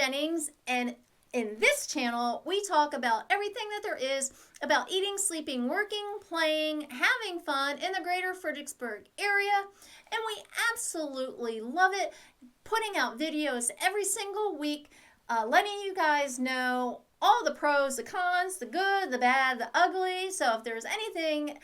Jennings, and in this channel, we talk about everything that there is about eating, sleeping, working, playing, having fun in the Greater Fredericksburg area, and we absolutely love it, putting out videos every single week, letting you guys know all the pros, the cons, the good, the bad, the ugly. So if there's anything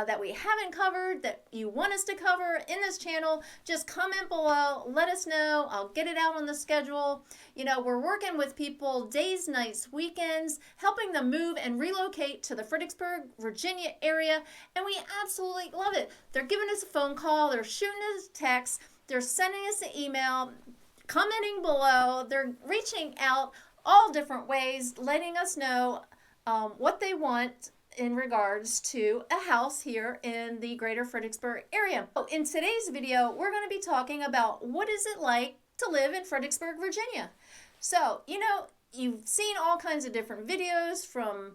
that we haven't covered that you want us to cover in this channel, just comment below, let us know. I'll get it out on the schedule. You know, we're working with people days, nights, weekends, helping them move and relocate to the Fredericksburg, Virginia area, and we absolutely love it. They're giving us a phone call, they're shooting us a text, they're sending us an email, commenting below, they're reaching out all different ways, letting us know what they want in regards to a house here in the Greater Fredericksburg area. So in today's video, we're going to be talking about what is it like to live in Fredericksburg, Virginia. So, you know, you've seen all kinds of different videos from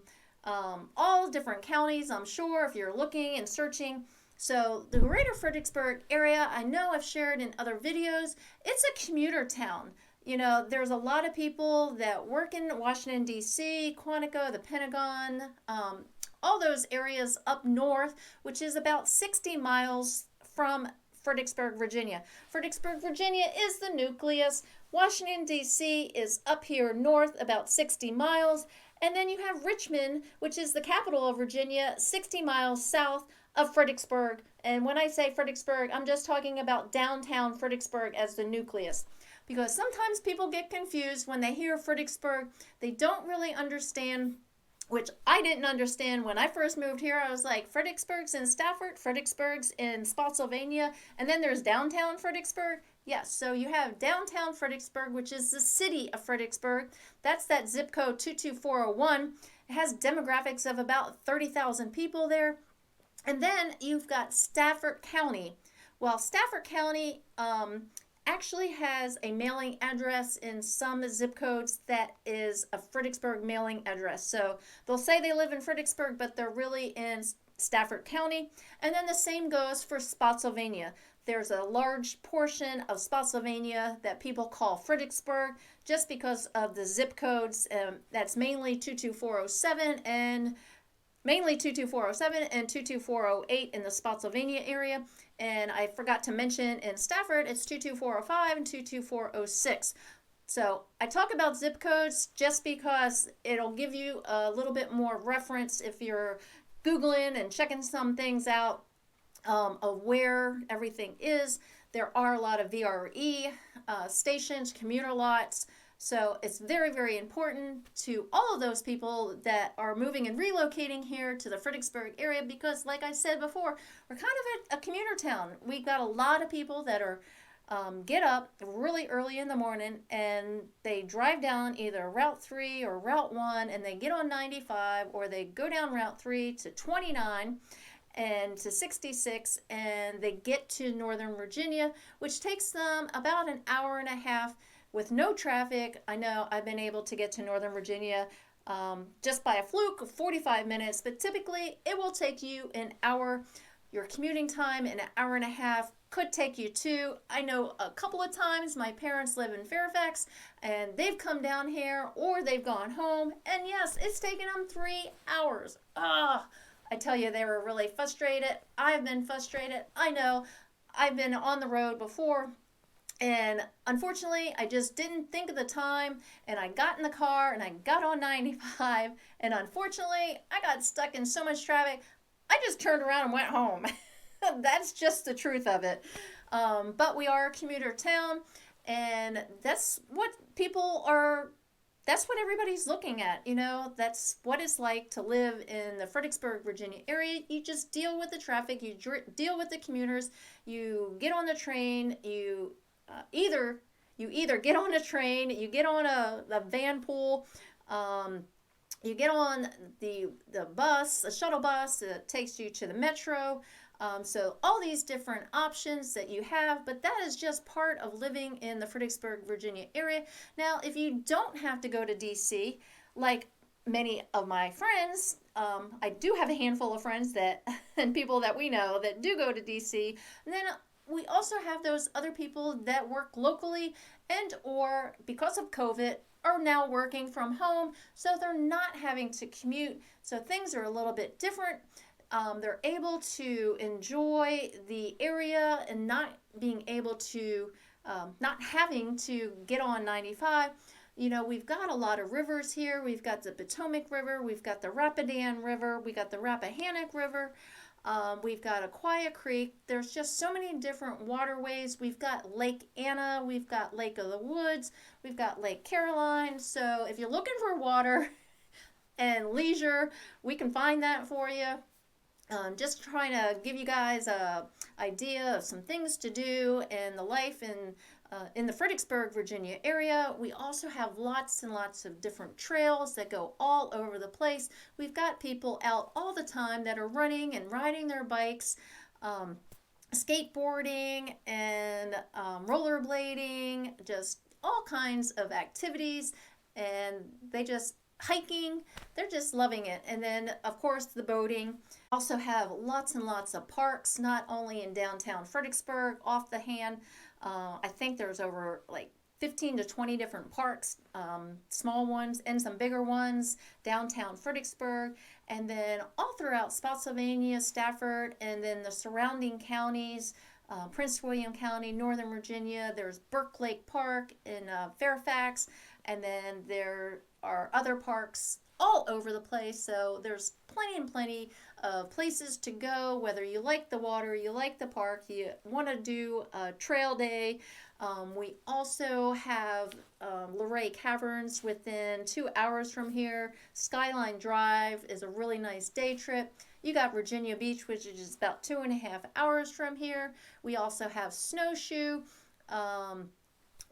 all different counties, I'm sure, if you're looking and searching. So the Greater Fredericksburg area, I know I've shared in other videos, it's a commuter town. You know, there's a lot of people that work in Washington, D.C., Quantico, the Pentagon, all those areas up north, which is about 60 miles from Fredericksburg, Virginia. Fredericksburg, Virginia is the nucleus. Washington, D.C. is up here north about 60 miles. And then you have Richmond, which is the capital of Virginia, 60 miles south of Fredericksburg. And when I say Fredericksburg, I'm just talking about downtown Fredericksburg as the nucleus. Because sometimes people get confused when they hear Fredericksburg. They don't really understand, which I didn't understand when I first moved here. I was like, Fredericksburg's in Stafford, Fredericksburg's in Spotsylvania, and then there's downtown Fredericksburg. Yes, so you have downtown Fredericksburg, which is the city of Fredericksburg. That's that zip code 22401. It has demographics of about 30,000 people there. And then you've got Stafford County. Well, Stafford County actually has a mailing address in some zip codes that is a Fredericksburg mailing address. So they'll say they live in Fredericksburg, but they're really in Stafford County. And then the same goes for Spotsylvania. There's a large portion of Spotsylvania that people call Fredericksburg just because of the zip codes. That's mainly 22407 and 22408 in the Spotsylvania area. And I forgot to mention in Stafford, it's 22405 and 22406. So I talk about zip codes just because it'll give you a little bit more reference if you're Googling and checking some things out of where everything is. There are a lot of VRE stations, commuter lots. So it's very, very important to all of those people that are moving and relocating here to the Fredericksburg area because, like I said before, we're kind of a commuter town. We've got a lot of people that are get up really early in the morning and they drive down either Route 3 or Route 1 and they get on 95 or they go down Route 3 to 29 and to 66 and they get to Northern Virginia, which takes them about an hour and a half. With no traffic. I know I've been able to get to Northern Virginia just by a fluke of 45 minutes, but typically it will take you an hour. Your commuting time, an hour and a half, could take you two. I know a couple of times my parents live in Fairfax and they've come down here or they've gone home, and yes, it's taken them 3 hours. I tell you, they were really frustrated. I've been frustrated. I know I've been on the road before. And unfortunately, I just didn't think of the time, and I got in the car, and I got on 95, and unfortunately, I got stuck in so much traffic, I just turned around and went home. That's just the truth of it. But we are a commuter town, and that's what everybody's looking at, you know, that's what it's like to live in the Fredericksburg, Virginia area. You just deal with the traffic, you deal with the commuters, you get on the train, you either get on a train, you get on a van pool, you get on the bus, a shuttle bus that takes you to the metro. So all these different options that you have, but that is just part of living in the Fredericksburg, Virginia area. Now, if you don't have to go to DC, like many of my friends, I do have a handful of friends that and people that we know that do go to DC, and then we also have those other people that work locally and or because of COVID are now working from home, so they're not having to commute. So things are a little bit different. They're able to enjoy the area and not being able to, not having to get on 95. You know, we've got a lot of rivers here. We've got the Potomac River, we've got the Rapidan River, we got the Rappahannock River, we've got Aquia Creek. There's just so many different waterways. We've got Lake Anna, we've got Lake of the Woods, we've got Lake Caroline. So if you're looking for water and leisure, we can find that for you. Just trying to give you guys a idea of some things to do in the life in the Fredericksburg, Virginia area. We also have lots and lots of different trails that go all over the place. We've got people out all the time that are running and riding their bikes, skateboarding and rollerblading, just all kinds of activities, and they just hiking, they're just loving it. And then of course the boating. Also have lots and lots of parks, not only in downtown Fredericksburg off the hand. I think there's over like 15 to 20 different parks, small ones and some bigger ones downtown Fredericksburg, and then all throughout Spotsylvania, Stafford, and then the surrounding counties, Prince William County, Northern Virginia. There's Burke Lake Park in Fairfax, and then there are other parks all over the place. So there's plenty and plenty of places to go, whether you like the water, you like the park, you want to do a trail day. We also have Luray Caverns within 2 hours from here. Skyline Drive is a really nice day trip. You got Virginia Beach, which is about 2.5 hours from here. We also have Snowshoe,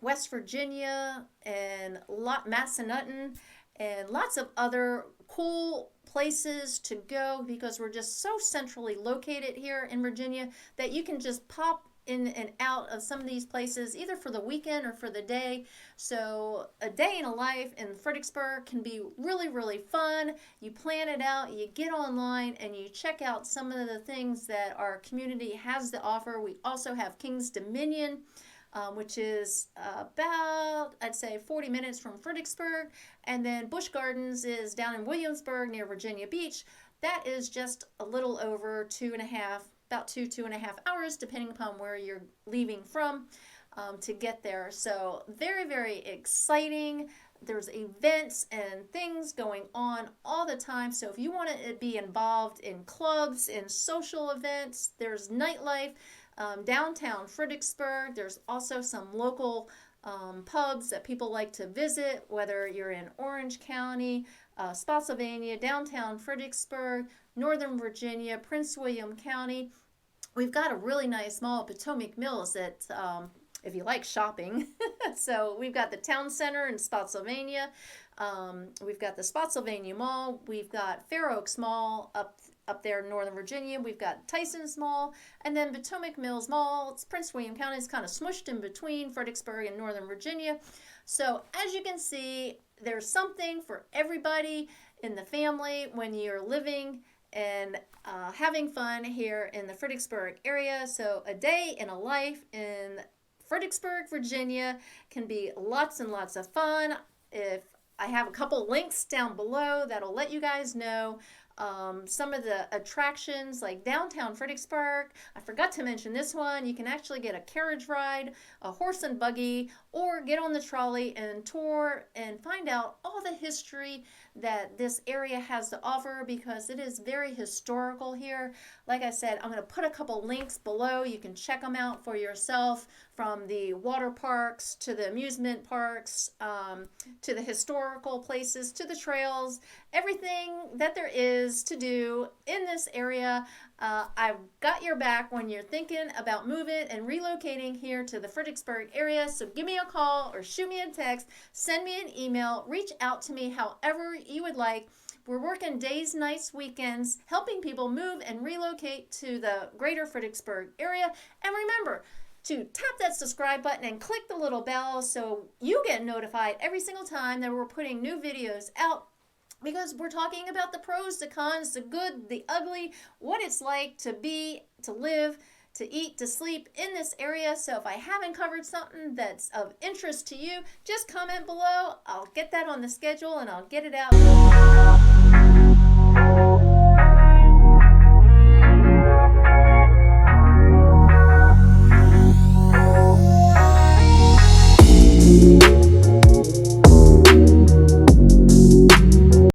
West Virginia, and Massanutten, and lots of other cool places to go because we're just so centrally located here in Virginia that you can just pop in and out of some of these places either for the weekend or for the day. So a day in a life in Fredericksburg can be really, really fun. You plan it out, you get online, and you check out some of the things that our community has to offer. We also have King's Dominion, which is about, I'd say, 40 minutes from Fredericksburg. And then Busch Gardens is down in Williamsburg near Virginia Beach. That is just a little over 2.5 hours, depending upon where you're leaving from to get there. So very, very exciting. There's events and things going on all the time. So if you want to be involved in clubs, in social events, there's nightlife. Downtown Fredericksburg, there's also some local pubs that people like to visit, whether you're in Orange County, Spotsylvania, downtown Fredericksburg, Northern Virginia, Prince William County. We've got a really nice mall, Potomac Mills, that if you like shopping. So we've got the town center in Spotsylvania. We've got the Spotsylvania Mall. We've got Fair Oaks Mall up there in Northern Virginia. We've got Tyson's Mall, and then Potomac Mills Mall. It's Prince William County. It's kind of smushed in between Fredericksburg and Northern Virginia. So as you can see, there's something for everybody in the family when you're living and having fun here in the Fredericksburg area. So a day in a life in Fredericksburg, Virginia can be lots and lots of fun. If I have a couple links down below that'll let you guys know some of the attractions like downtown Fredericksburg. I forgot to mention this one. You can actually get a carriage ride, a horse and buggy, or get on the trolley and tour and find out all the history that this area has to offer because it is very historical here. Like I said, I'm going to put a couple links below. You can check them out for yourself, from the water parks to the amusement parks, to the historical places, to the trails, everything that there is to do in this area. I've got your back when you're thinking about moving and relocating here to the Fredericksburg area. So give me a call or shoot me a text, send me an email, reach out to me however you would like. We're working days, nights, weekends, helping people move and relocate to the Greater Fredericksburg area. And remember to tap that subscribe button and click the little bell so you get notified every single time that we're putting new videos out, because we're talking about the pros, the cons, the good, the ugly, what it's like to live, to eat, to sleep in this area. So if I haven't covered something that's of interest to you, just comment below. I'll get that on the schedule and I'll get it out.